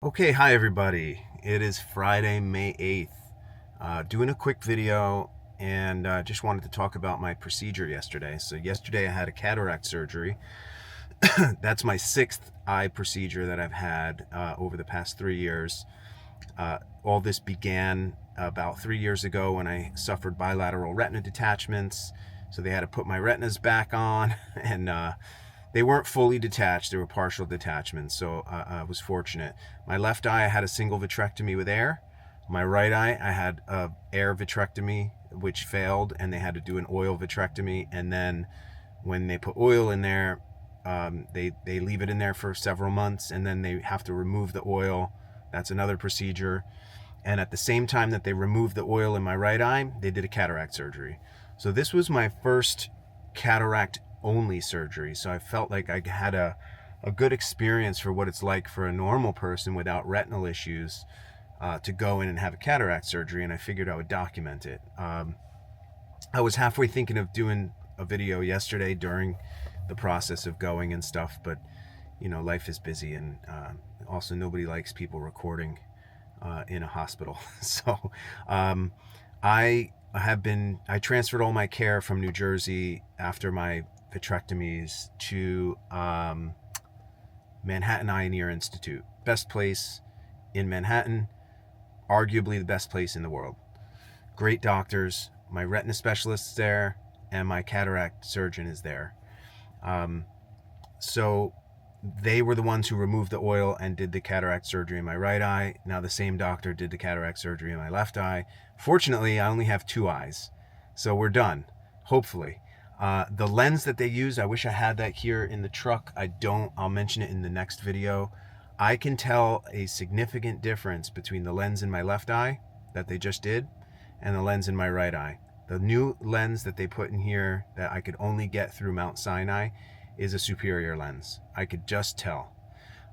Okay, hi everybody. It is Friday, May 8th. Doing a quick video and just wanted to talk about my procedure yesterday. So yesterday I had a cataract surgery. That's my sixth eye procedure that I've had over the past 3 years. All this began about 3 years ago when I suffered bilateral retina detachments. So they had to put my retinas back on and they weren't fully detached. They were partial detachments, so I was fortunate. My left eye, I had a single vitrectomy with air. My right eye, I had a air vitrectomy, which failed, and they had to do an oil vitrectomy. And then when they put oil in there, they leave it in there for several months, and then they have to remove the oil. That's another procedure. And at the same time that they removed the oil in my right eye, they did a cataract surgery. So this was my first cataract only surgery. So I felt like I had a good experience for what it's like for a normal person without retinal issues to go in and have a cataract surgery. And I figured I would document it. I was halfway thinking of doing a video yesterday during the process of going and stuff, but life is busy, and also nobody likes people recording in a hospital. So I transferred all my care from New Jersey after my vitrectomies to Manhattan Eye and Ear Institute. Best place in Manhattan, arguably the best place in the world. Great doctors. My retina specialist is there, and my cataract surgeon is there. So they were the ones who removed the oil and did the cataract surgery in my right eye. Now the same doctor did the cataract surgery in my left eye. Fortunately, I only have two eyes, so we're done, hopefully. The lens that they use, I wish I had that here in the truck. I don't. I'll mention it in the next video. I can tell a significant difference between the lens in my left eye that they just did and the lens in my right eye. The new lens that they put in here that I could only get through Mount Sinai is a superior lens. I could just tell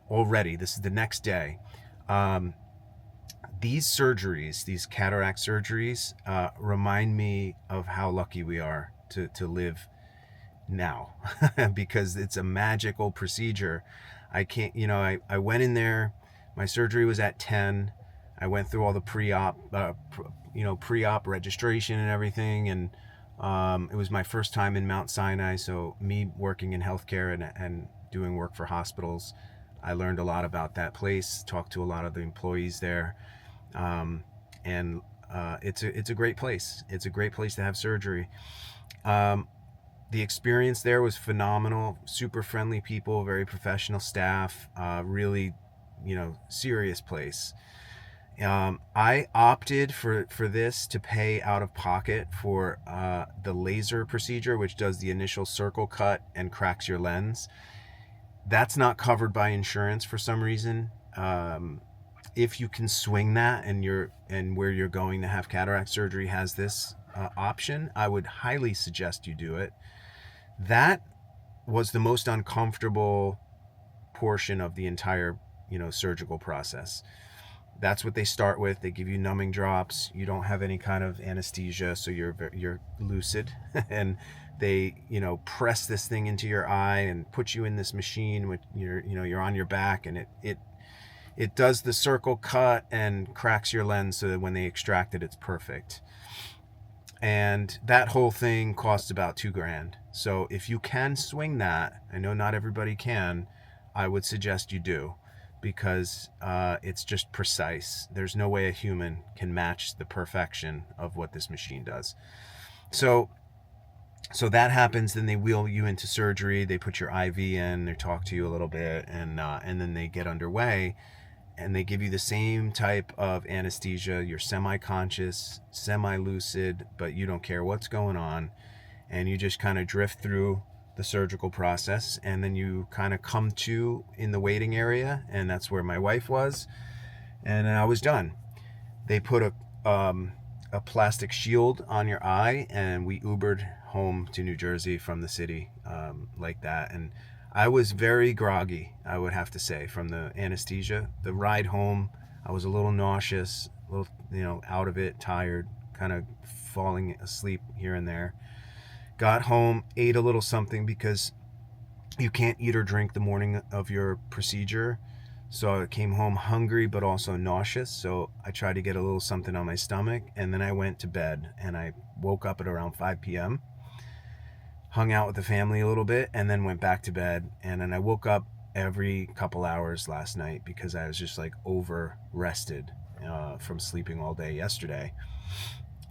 already. This is the next day. These surgeries, these cataract surgeries, remind me of how lucky we are to live now because it's a magical procedure. I can't, I went in there, my surgery was at 10. I went through all the pre-op registration and everything. And it was my first time in Mount Sinai. So me working in healthcare and doing work for hospitals, I learned a lot about that place, talked to a lot of the employees there. And it's a great place. It's a great place to have surgery. The experience there was phenomenal. Super friendly people, very professional staff, really, serious place. I opted for this to pay out of pocket for the laser procedure, which does the initial circle cut and cracks your lens. That's not covered by insurance for some reason. If you can swing that, and where you're going to have cataract surgery has this option, I would highly suggest you do it. That was the most uncomfortable portion of the entire, surgical process. That's what they start with. They give you numbing drops. You don't have any kind of anesthesia, so you're lucid, and they press this thing into your eye and put you in this machine with you're on your back, and it does the circle cut and cracks your lens so that when they extract it, it's perfect. And that whole thing costs about $2,000. So if you can swing that, I know not everybody can, I would suggest you do, because it's just precise. There's no way a human can match the perfection of what this machine does. So that happens. Then they wheel you into surgery. They put your IV in. They talk to you a little bit, and then they get underway. And they give you the same type of anesthesia. You're semi-conscious, semi-lucid, but you don't care what's going on. And you just kind of drift through the surgical process. And then you kind of come to in the waiting area. And that's where my wife was. And I was done. They put a plastic shield on your eye, and we Ubered home to New Jersey from the city like that. And I was very groggy, I would have to say, from the anesthesia. The ride home, I was a little nauseous, a little, out of it, tired, kind of falling asleep here and there. Got home, ate a little something because you can't eat or drink the morning of your procedure. So I came home hungry but also nauseous. So I tried to get a little something on my stomach, and then I went to bed, and I woke up at around 5 p.m., hung out with the family a little bit, and then went back to bed. And then I woke up every couple hours last night because I was just like over rested from sleeping all day yesterday.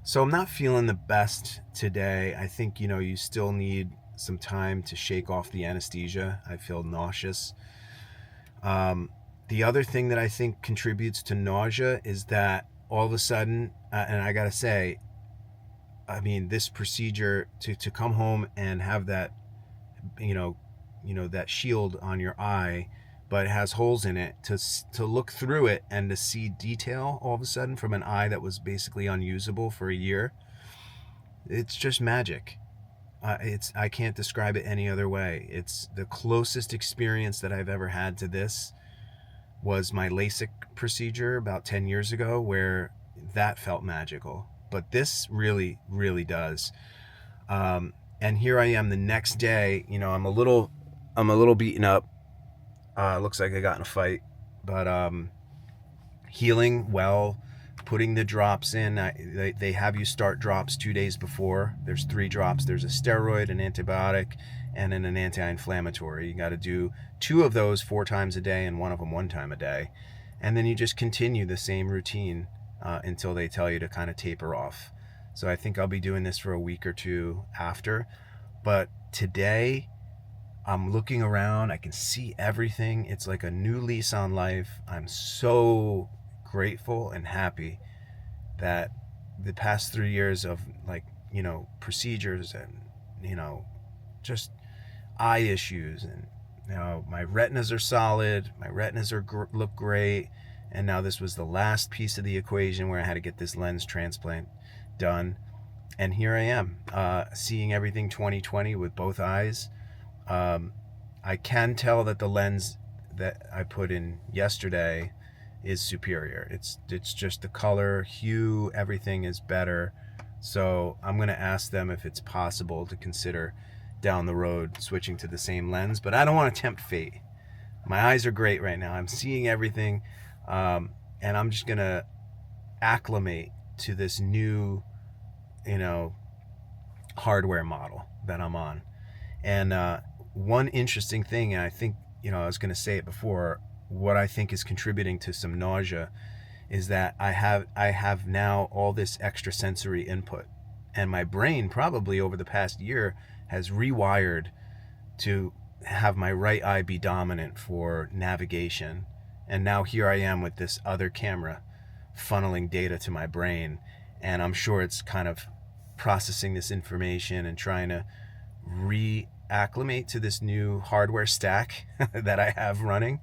So I'm not feeling the best today. I think, you still need some time to shake off the anesthesia. I feel nauseous. The other thing that I think contributes to nausea is that all of a sudden, and I gotta say, I mean, this procedure to come home and have that, you know, that shield on your eye, but it has holes in it, to look through it and to see detail all of a sudden from an eye that was basically unusable for a year. It's just magic. I can't describe it any other way. It's the closest experience that I've ever had to this was my LASIK procedure about 10 years ago, where that felt magical. But this really, really does. And here I am the next day. I'm a little beaten up. Looks like I got in a fight, but healing well. Putting the drops in. They have you start drops 2 days before. There's 3 drops. There's a steroid, an antibiotic, and then an anti-inflammatory. You got to do 2 of those 4 times a day and 1 of them 1 time a day. And then you just continue the same routine until they tell you to kind of taper off. So I think I'll be doing this for a week or 2 after. But today, I'm looking around. I can see everything. It's like a new lease on life. I'm so grateful and happy that the past 3 years of, like, procedures and, just eye issues, and my retinas are solid, my retinas look great, and now this was the last piece of the equation where I had to get this lens transplant done, and here I am, seeing everything 2020 with both eyes. I can tell that the lens that I put in yesterday is superior. It's just the color, hue, everything is better. So I'm going to ask them if it's possible to consider down the road switching to the same lens, but I don't want to tempt fate. My eyes are great right now. I'm seeing everything, and I'm just going to acclimate to this new, hardware model that I'm on. And one interesting thing, and I think, I was going to say it before, what I think is contributing to some nausea is that I have now all this extra sensory input, and my brain probably over the past year has rewired to have my right eye be dominant for navigation. And now here I am with this other camera funneling data to my brain, and I'm sure it's kind of processing this information and trying to reacclimate to this new hardware stack that I have running.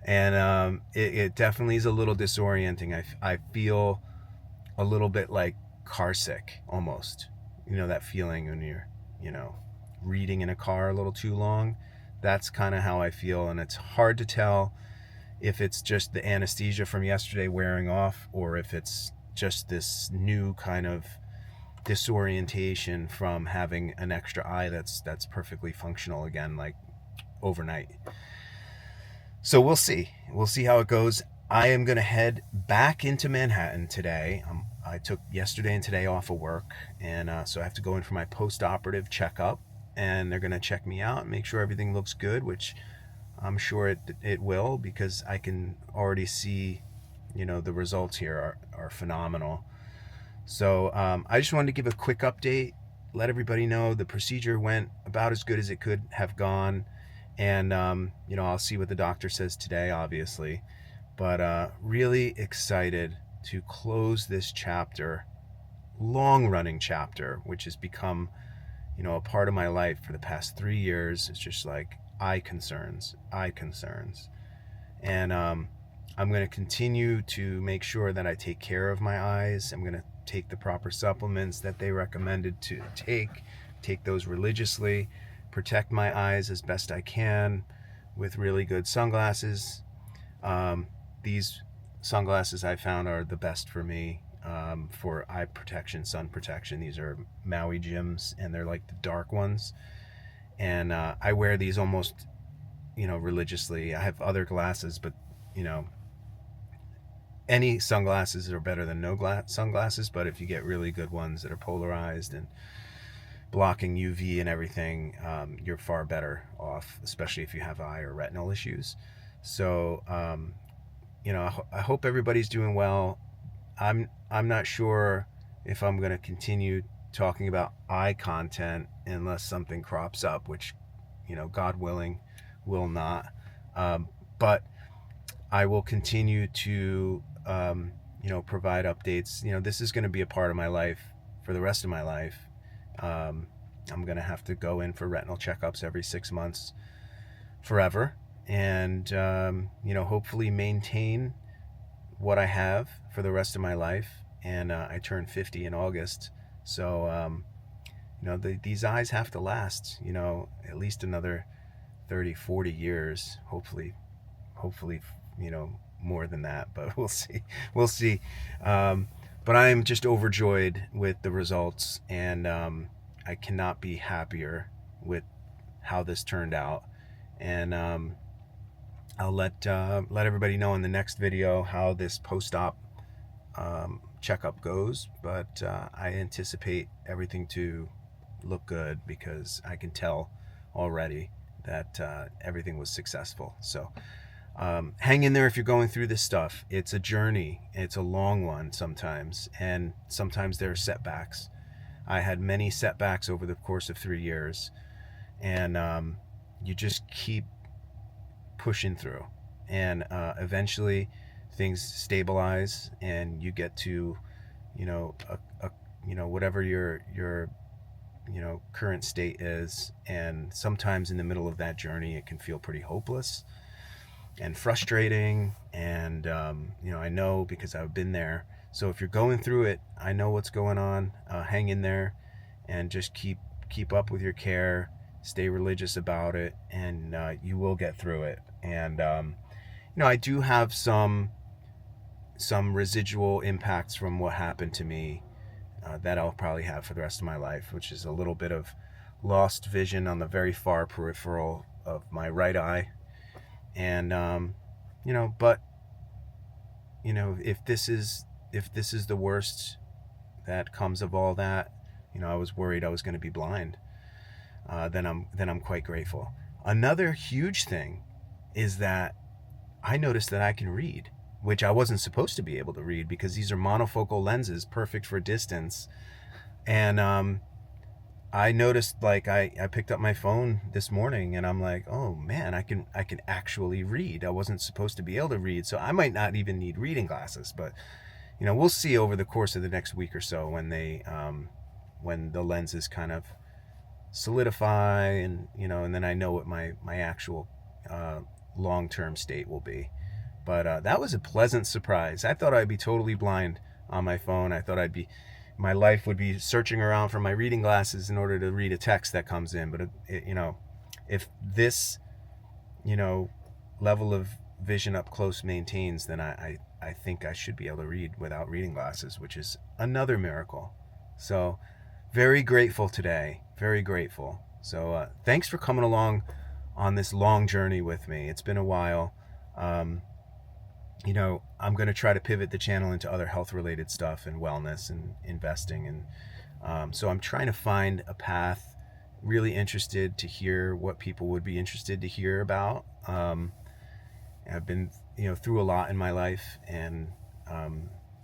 And it definitely is a little disorienting. I feel a little bit like car sick almost. That feeling when you're, reading in a car a little too long. That's kind of how I feel, and it's hard to tell if it's just the anesthesia from yesterday wearing off, or if it's just this new kind of disorientation from having an extra eye that's perfectly functional again, like overnight. So we'll see. We'll see how it goes. I am going to head back into Manhattan today. I took yesterday and today off of work, and so I have to go in for my post-operative checkup, and they're going to check me out and make sure everything looks good, which I'm sure it will, because I can already see, the results here are phenomenal. So I just wanted to give a quick update, let everybody know the procedure went about as good as it could have gone. And, I'll see what the doctor says today, obviously. But really excited to close this chapter, long-running chapter, which has become, a part of my life for the past 3 years. It's just like eye concerns. And I'm going to continue to make sure that I take care of my eyes. I'm going to take the proper supplements that they recommended to take those religiously, protect my eyes as best I can with really good sunglasses. These sunglasses I found are the best for me, for eye protection, sun protection. These are Maui Jims, and they're like the dark ones. And I wear these almost, religiously. I have other glasses, but you know, any sunglasses are better than no sunglasses, but if you get really good ones that are polarized and blocking UV and everything, you're far better off, especially if you have eye or retinal issues. So, I hope everybody's doing well. I'm not sure if I'm going to continue talking about eye content unless something crops up, which, God willing, will not. But I will continue to, provide updates. This is going to be a part of my life for the rest of my life. I'm going to have to go in for retinal checkups every 6 months forever, and hopefully maintain what I have for the rest of my life. And I turn 50 in August, so these eyes have to last, at least another 30, 40 years. Hopefully, more than that, but we'll see. But I am just overjoyed with the results, and I cannot be happier with how this turned out. And I'll let everybody know in the next video how this post-op checkup goes, but I anticipate everything to look good because I can tell already that everything was successful. So hang in there if you're going through this stuff. It's a journey. It's a long one sometimes, and sometimes there are setbacks. I had many setbacks over the course of 3 years, and you just keep pushing through, and eventually things stabilize, and you get to, whatever your current state is. And sometimes in the middle of that journey, it can feel pretty hopeless and frustrating, and I know because I've been there. So if you're going through it, I know what's going on. Hang in there, and just keep up with your care. Stay religious about it, and you will get through it. And I do have some residual impacts from what happened to me that I'll probably have for the rest of my life, which is a little bit of lost vision on the very far peripheral of my right eye. And but if this is the worst that comes of all that, I was worried I was going to be blind. Then I'm quite grateful. Another huge thing is that I noticed that I can read, which I wasn't supposed to be able to read because these are monofocal lenses, perfect for distance. And I noticed, like, I picked up my phone this morning, and I'm like, oh man, I can actually read. I wasn't supposed to be able to read, so I might not even need reading glasses. But we'll see over the course of the next week or so when when the lenses kind of solidify, and and then I know what my actual long-term state will be. But that was a pleasant surprise. I thought I'd be totally blind on my phone. I thought my life would be searching around for my reading glasses in order to read a text that comes in. But if this level of vision up close maintains, then I think I should be able to read without reading glasses, which is another miracle. So very grateful today. Very grateful. So thanks for coming along on this long journey with me. It's been a while. I'm going to try to pivot the channel into other health related stuff and wellness and investing. And so I'm trying to find a path. Really interested to hear what people would be interested to hear about. I've been, through a lot in my life, and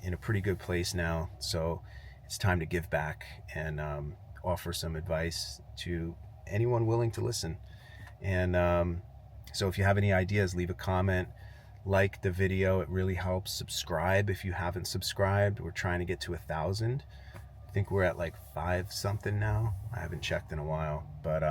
in a pretty good place now. So it's time to give back and offer some advice to anyone willing to listen. And so if you have any ideas, leave a comment, like the video. It really helps. Subscribe if you haven't subscribed. We're trying to get to 1,000. I think we're at like 5 something now. I haven't checked in a while, but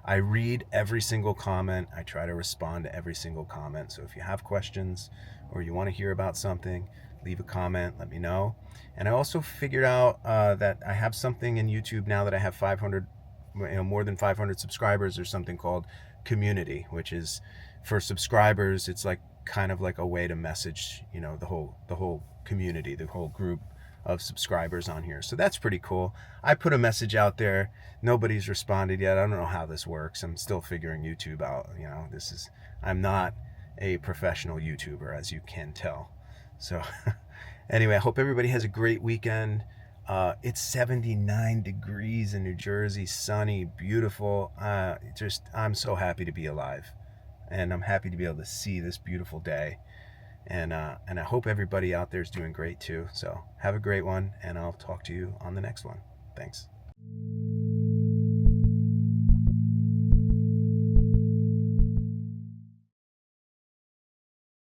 I read every single comment. I try to respond to every single comment. So if you have questions or you want to hear about something, leave a comment, let me know. And I also figured out that I have something in YouTube now that I have 500, more than 500 subscribers, or something called community, which is for subscribers. It's like kind of like a way to message, the whole community, the whole group of subscribers on here. So that's pretty cool. I put a message out there. Nobody's responded yet. I don't know how this works. I'm still figuring YouTube out. I'm not a professional YouTuber, as you can tell. So anyway, I hope everybody has a great weekend. It's 79 degrees in New Jersey, sunny, beautiful. I'm so happy to be alive, and I'm happy to be able to see this beautiful day. And I hope everybody out there is doing great too. So have a great one, and I'll talk to you on the next one. Thanks.